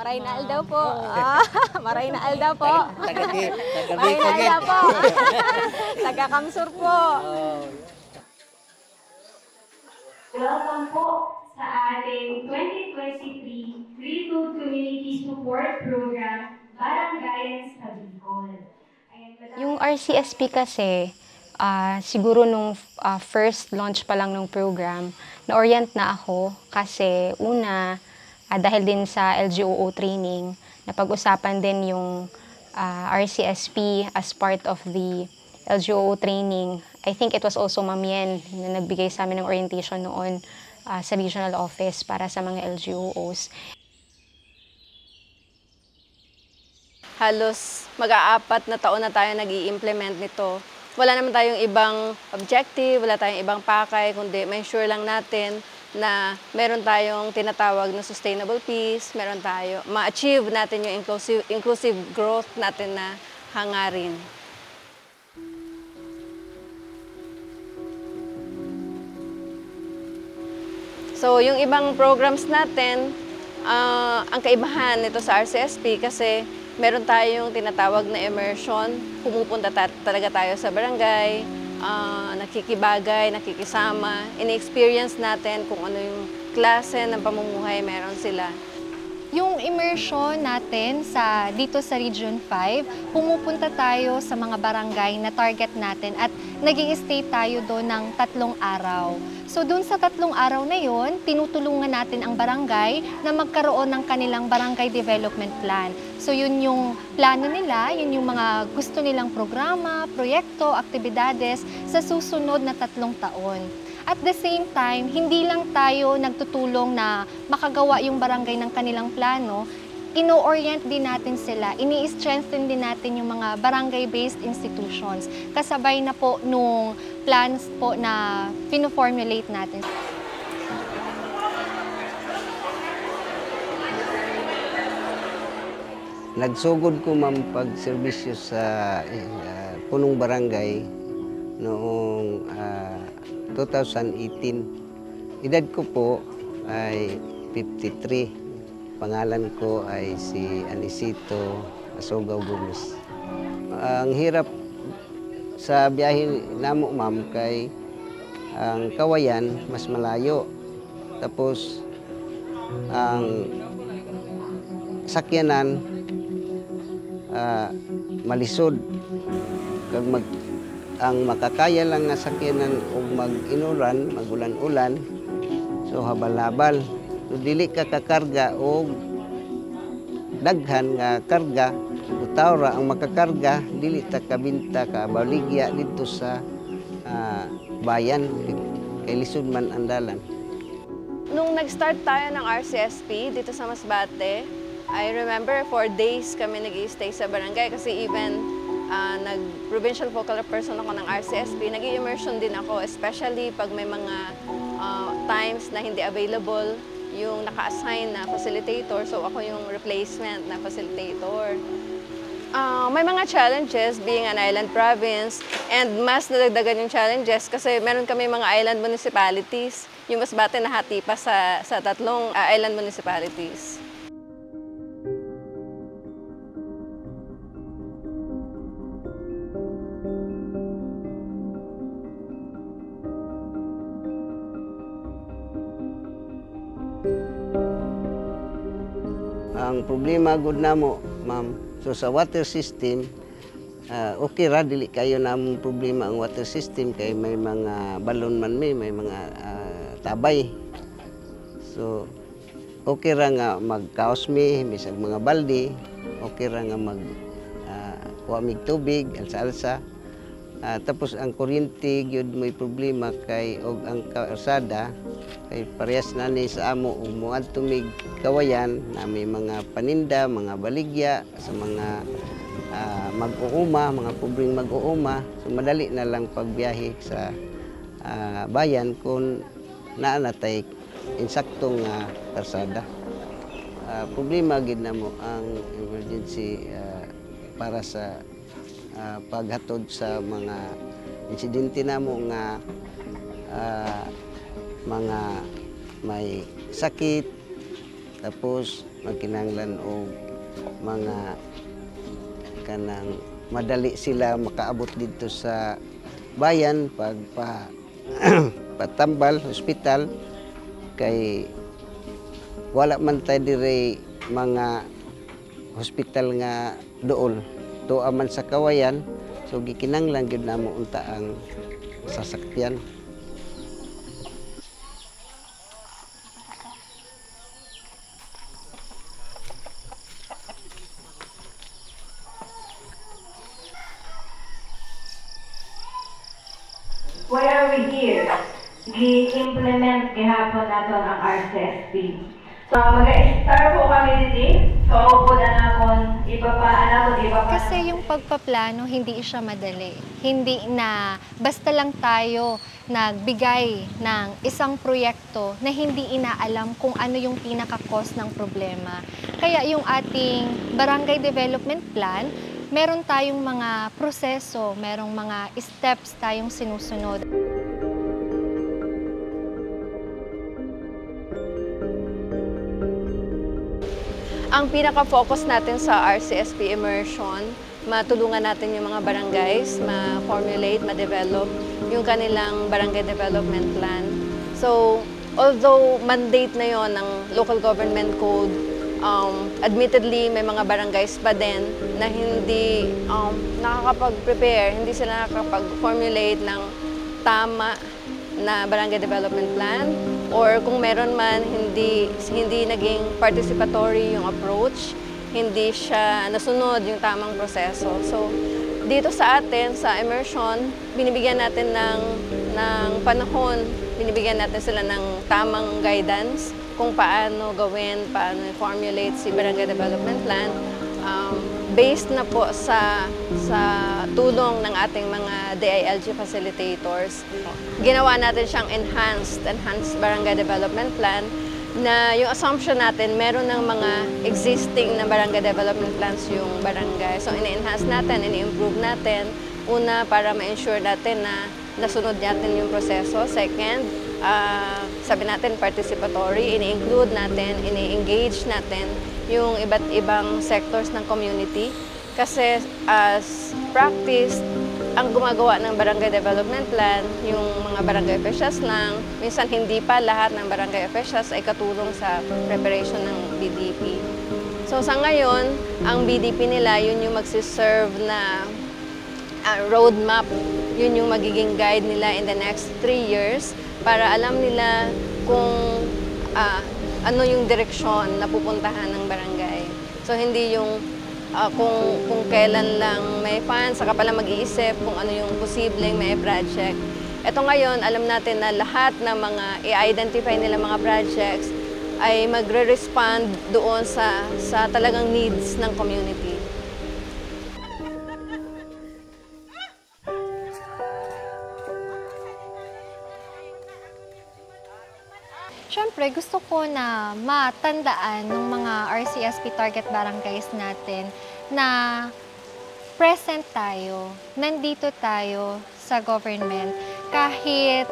Maraynal daw po. Maraynal daw po. Taga-Bicol Maraynal din. daw po. Taga-Kamsur po. Welcome po sa ating 2023 Greenwood Community Support Program, Barangayan sa Bicol. Yung RCSP kasi, siguro nung first launch pa lang ng program, na-orient na ako kasi una, dahil din sa LGUO training, napag-usapan din yung RCSP as part of the LGUO training. I think it was also Ma'am Yen na nagbigay sa amin ng orientation noon sa regional office para sa mga LGUOs. Halos mag-aapat na taon na tayo nag-i-implement nito. Wala naman tayong ibang objective, wala tayong ibang pakay, kundi may sure lang natin na meron tayong tinatawag na sustainable peace, meron tayo, ma-achieve natin yung inclusive growth natin na hangarin. So, yung ibang programs natin, ang kaibahan nito sa RCSP kasi meron tayong tinatawag na immersion. Pumupunta talaga tayo sa barangay, nakikibagay, nakikisama, ini-experience natin kung ano yung klase ng pamumuhay meron sila. Yung immersion natin dito sa Region 5, pumupunta tayo sa mga barangay na target natin at nag-i-stay tayo doon ng 3 araw. So doon sa 3 araw na yon, tinutulungan natin ang barangay na magkaroon ng kanilang barangay development plan. So yun yung plano nila, yun yung mga gusto nilang programa, proyekto, aktibidades sa susunod na 3 taon. At the same time, hindi lang tayo nagtutulong na makagawa yung barangay ng kanilang plano, ino-orient din natin sila, ini-strengthen din natin yung mga barangay-based institutions. Kasabay na po nung plans po na pino-formulate natin. Nagsugod ko ma'am pag-serbisyo sa punong barangay noong 2018. Edad ko po ay 53. Pangalan ko ay si Anisito Asogaw Gomez. Ang hirap sa biyahe namo ma'am kay ang Kawayan mas malayo. Tapos ang sakyanan malisod. Kag ang makakaya lang nga sakyanan og mag-inuran, magulan-ulan, so habal-habal. So dili ka kakarga og daghan nga karga, utaw ra ang makakarga, dili ta kabinta ka baligya dito sa bayan kay lisod man ang dalan. Nung nag-start tayo ng RCSP dito sa Masbate, I remember 4 days kami nag-i-stay sa barangay kasi even nag-provincial focal person ako ng RCSP, nag-i-immersion din ako, especially pag may mga times na hindi available yung naka-assign na facilitator, so ako yung replacement na facilitator. May mga challenges being an island province and mas nadagdagan yung challenges kasi meron kami mga island municipalities. Yung Masbate nahati pa sa 3 island municipalities. Ang problema gud namo, ma'am, so sa water system, okay ra dili kayo namong problema ang water system kay may mga balon man may mga tabay. So okay ra nga magkaos mi bisag mga balde, okay ra nga kuha mig tubig, alsa-alsa. Tapos ang kuryente gyud may problema kay og ang kalsada kay parehas na ni sa amo ug moadto mig Kawayan na may mga paninda, mga baligya sa mga mag-uuma, mga pobreng mag-uuma. So madali na lang pagbiyahe sa bayan kung naa natay insaktong kalsada. Problema gid namo ang emergency para sa paghatod sa mga insidente namo nga mga may sakit, Tapos magkinahanglan og mga kanang madali sila makaabot dito sa bayan patambal hospital kay wala man tayo dire mga hospital nga dool tuwa man sa kawayan, so gikinahanglan gyud namo unta ang sasakyan. Why are we here? Gi-implement gihapon nato ang RCSP. So, mag-start po kami dito. So, po na nakon, ibaba. Kasi yung pagpaplano, hindi siya madali. Hindi na basta lang tayo nagbigay ng isang proyekto na hindi inaalam kung ano yung pinaka-cause ng problema. Kaya yung ating Barangay Development Plan, meron tayong mga proseso, merong mga steps tayong sinusunod. Ang pinaka-focus natin sa RCSP Immersion, matulungan natin yung mga barangays, ma-formulate, ma-develop yung kanilang barangay development plan. So, although mandate na yon ng local government code, admittedly may mga barangays pa din na hindi nakakapag-prepare, hindi sila nakakapag-formulate ng tama na barangay development plan, or kung meron man hindi naging participatory yung approach, hindi siya nasunod yung tamang proseso. So dito sa atin sa immersion, binibigyan natin ng panahon, binibigyan natin sila ng tamang guidance kung paano gawin, paano i-formulate si barangay development plan, based na po sa tulong ng ating mga DILG facilitators. Ginawa natin siyang enhanced barangay development plan na yung assumption natin, meron ng mga existing na barangay development plans yung barangay. So, ini-enhance natin, ini-improve natin. Una, para ma-ensure natin na nasunod natin yung proseso. Second, sabi natin participatory, ini-include natin, ini-engage natin yung iba't ibang sectors ng community. Kasi as practice, ang gumagawa ng barangay development plan, yung mga barangay officials lang, minsan hindi pa lahat ng barangay officials ay katulong sa preparation ng BDP. So sa ngayon, ang BDP nila, yun yung magsiserve na roadmap, yun yung magiging guide nila in the next 3 years para alam nila kung ano yung direksyon na pupuntahan ng barangay. So hindi yung kung kailan lang may funds, saka pala mag-iisip kung ano yung posibleng may project. Ito ngayon, alam natin na lahat ng mga i-identify nila mga projects ay magre-respond doon sa talagang needs ng community. Siyempre, gusto ko na matandaan ng mga RCSP target barangays natin na present tayo, nandito tayo sa government. Kahit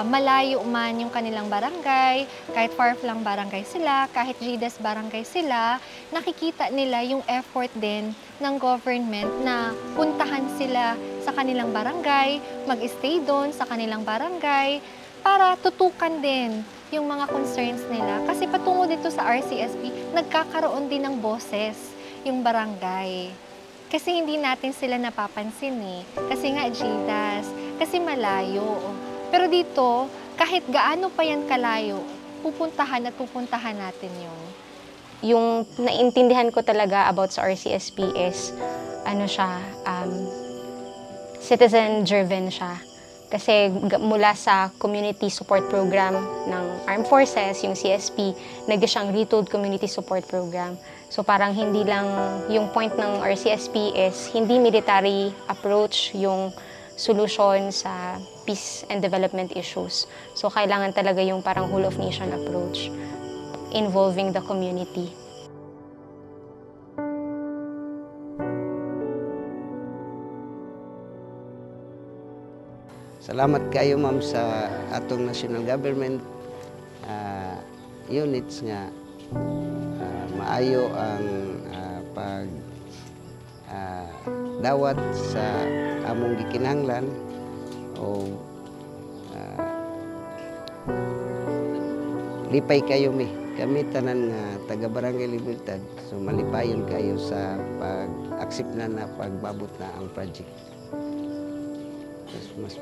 malayo man yung kanilang barangay, kahit far-flung barangay sila, kahit GDES barangay sila, nakikita nila yung effort din ng government na puntahan sila sa kanilang barangay, mag-stay doon sa kanilang barangay, para tutukan din yung mga concerns nila. Kasi patungo dito sa RCSP, nagkakaroon din ng boses yung barangay. Kasi hindi natin sila napapansin eh. Kasi nga GDAS, kasi malayo. Pero dito, kahit gaano pa yan kalayo, pupuntahan natin yun. Yung naintindihan ko talaga about sa RCSP is, citizen-driven siya. Kasi mula sa community support program ng Armed Forces, yung CSP, naging siyang retooled community support program. So parang hindi lang, yung point ng RCSP is hindi military approach yung solution sa peace and development issues. So kailangan talaga yung parang whole of nation approach involving the community. Salamat kayo ma'am sa atong national government units nga maayo ang pag dawat sa among gikinahanglan o lipay kayo mi. Kami tanan nga taga Barangay Libertad, so malipayon kayo sa pag-accept na pagbabot na ang project. Mas